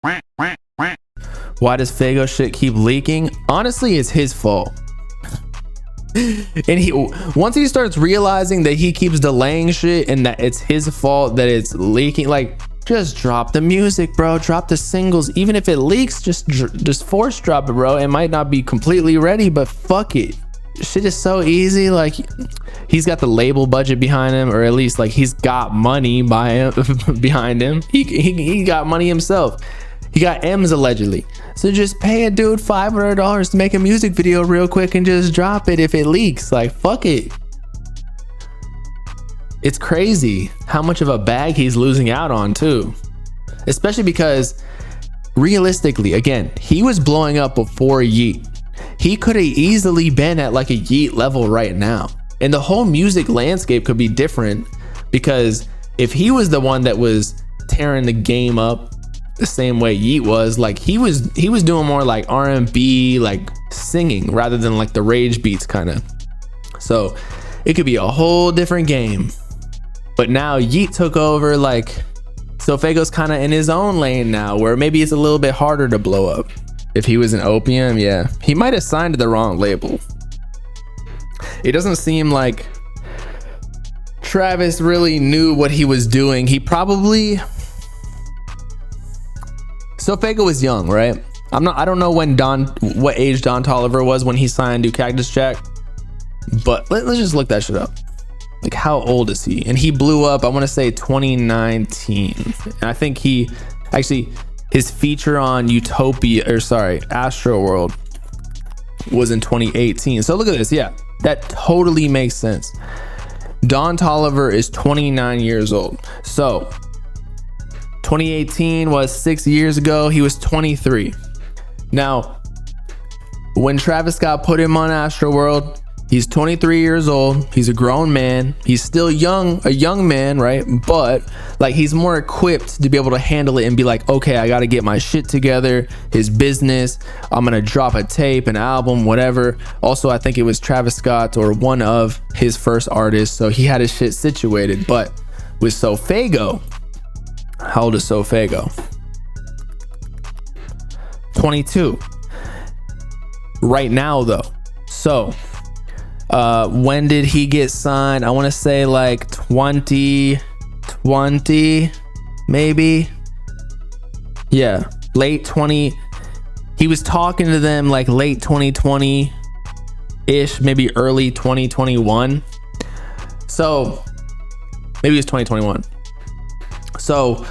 Why does Faygo shit keep leaking? Honestly, it's his fault. And once he starts realizing that he keeps delaying shit and that it's his fault that it's leaking, like, just drop the music, bro. Drop the singles. Even if it leaks, just force drop it, bro. It might not be completely ready, but fuck it. Shit is so easy. Like, he's got the label budget behind him, or at least like he's got money behind him. He got money himself. He got M's allegedly. So just pay a dude $500 to make a music video real quick and just drop it if it leaks. Like, fuck it. It's crazy how much of a bag he's losing out on too. Especially because realistically, again, he was blowing up before Yeet. He could have easily been at like a Yeet level right now. And the whole music landscape could be different, because if he was the one that was tearing the game up the same way Yeet was, like he was doing more like R&B, like singing, rather than like the rage beats kind of. So it could be a whole different game. But now Yeet took over, like, SoFaygo's kind of in his own lane now, where maybe it's a little bit harder to blow up. If he was an Opium, yeah, he might have signed to the wrong label. It doesn't seem like Travis really knew what he was doing. He probably... SoFaygo was young, right? I don't know what age Don Toliver was when he signed to Cactus Jack, but let's just look that shit up. Like, how old is he? And he blew up, I want to say 2019. And I think his feature on Astroworld was in 2018. So look at this. Yeah, that totally makes sense. Don Toliver is 29 years old. So 2018 was 6 years ago. He was 23. Now, when Travis Scott put him on Astroworld, he's 23 years old. He's a grown man. He's still a young man, right? But like, he's more equipped to be able to handle it and be like, okay, I got to get my shit together. His business. I'm going to drop a tape, an album, whatever. Also, I think it was Travis Scott or one of his first artists. So he had his shit situated. But with SoFaygo, how old is SoFaygo? 22. Right now, though. So, when did he get signed? I want to say like 2020, maybe. Yeah, late 20. He was talking to them like late 2020-ish, maybe early 2021. So, maybe it was 2021. So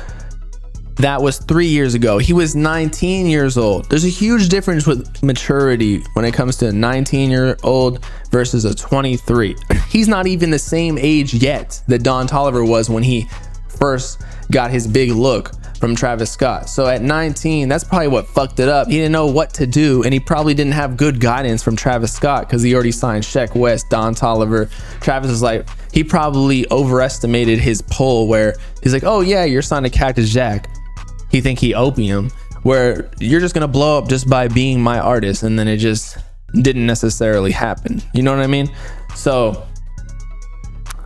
that was 3 years ago. He was 19 years old. There's a huge difference with maturity when it comes to a 19-year-old versus a 23. He's not even the same age yet that Don Toliver was when he first got his big look from Travis Scott. So at 19, that's probably what fucked it up. He didn't know what to do, and he probably didn't have good guidance from Travis Scott because he already signed Sheck West, Don Toliver. Travis was like, he probably overestimated his pull, where he's like, oh yeah, you're signed to Cactus Jack. He think he Opium, where you're just gonna blow up just by being my artist, and then it just didn't necessarily happen. You know what I mean? So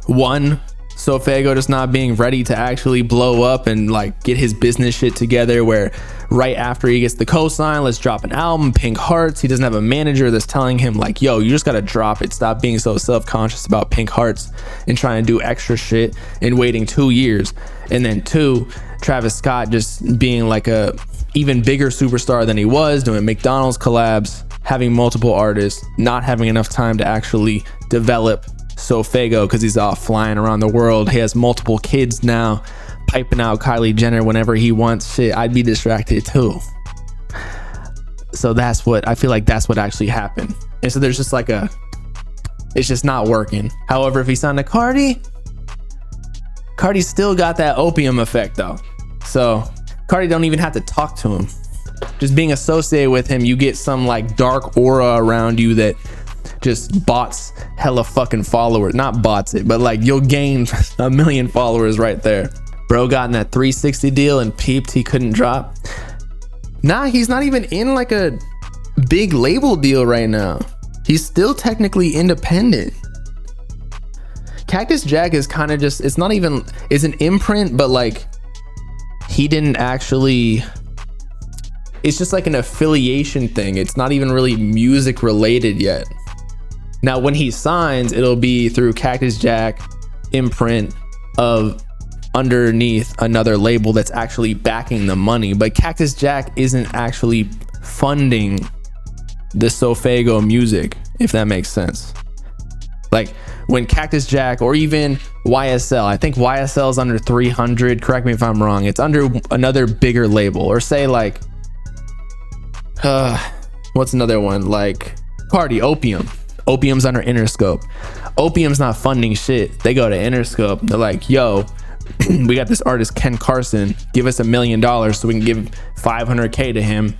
one, SoFaygo just not being ready to actually blow up and like get his business shit together, where right after he gets the cosign, let's drop an album, Pink Hearts. He doesn't have a manager that's telling him like, yo, you just gotta drop it. Stop being so self-conscious about Pink Hearts and trying to do extra shit and waiting 2 years. And then two, Travis Scott just being like a even bigger superstar than he was, doing McDonald's collabs, having multiple artists, not having enough time to actually develop SoFaygo because he's off flying around the world. He has multiple kids now, piping out Kylie Jenner whenever he wants. Shit, I'd be distracted too. So that's what I feel like, that's what actually happened. And so there's just like it's just not working. However, if he signed to Cardi still got that Opium effect though. So Cardi don't even have to talk to him. Just being associated with him, you get some like dark aura around you that just bots hella fucking followers. Not bots it, but like you'll gain 1 million followers right there. Bro got in that 360 deal and peeped he couldn't drop. Nah, he's not even in like a big label deal right now. He's still technically independent. Cactus Jack is kind of just, it's not even, it's an imprint, but like he didn't actually it's just like an affiliation thing. It's not even really music related yet. Now, when he signs, it'll be through Cactus Jack imprint of underneath another label that's actually backing the money. But Cactus Jack isn't actually funding the SoFaygo music, if that makes sense. Like when Cactus Jack or even YSL, I think YSL is under 300. Correct me if I'm wrong. It's under another bigger label, or say like, what's another one? Like Cardi, Opium. Opium's under Interscope. Opium's not funding shit. They go to Interscope. They're like, yo, we got this artist Ken Carson. Give us $1 million so we can give $500K to him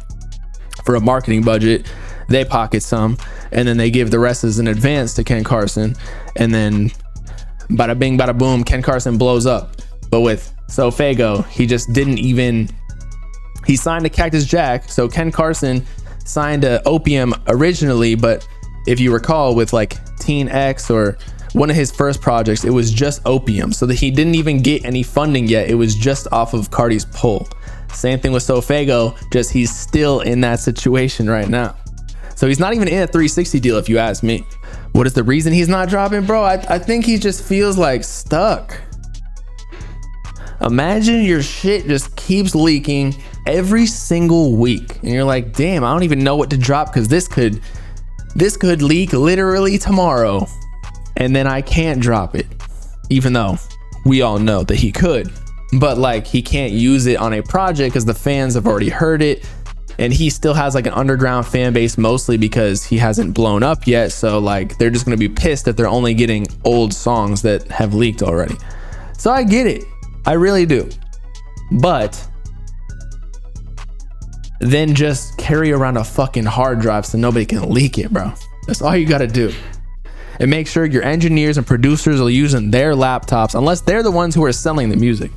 for a marketing budget. They pocket some, and then they give the rest as an advance to Ken Carson, and then bada bing bada boom, Ken Carson blows up. But with SoFaygo, he just didn't even, he signed to Cactus Jack. So Ken Carson signed to Opium originally, but if you recall, with like Teen X or one of his first projects, it was just Opium, so that he didn't even get any funding yet. It was just off of Cardi's pull. Same thing with SoFaygo, just he's still in that situation right now. So he's not even in a 360 deal, if you ask me. What is the reason he's not dropping, bro? I think he just feels like stuck. Imagine your shit just keeps leaking every single week, and you're like, damn, I don't even know what to drop, because this could leak literally tomorrow, and then I can't drop it, even though we all know that he could. But like, he can't use it on a project because the fans have already heard it, and he still has like an underground fan base, mostly because he hasn't blown up yet. So like, they're just gonna be pissed that they're only getting old songs that have leaked already. So I get it, I really do. But then just carry around a fucking hard drive so nobody can leak it, bro. That's all you gotta do. And make sure your engineers and producers are using their laptops, unless they're the ones who are selling the music.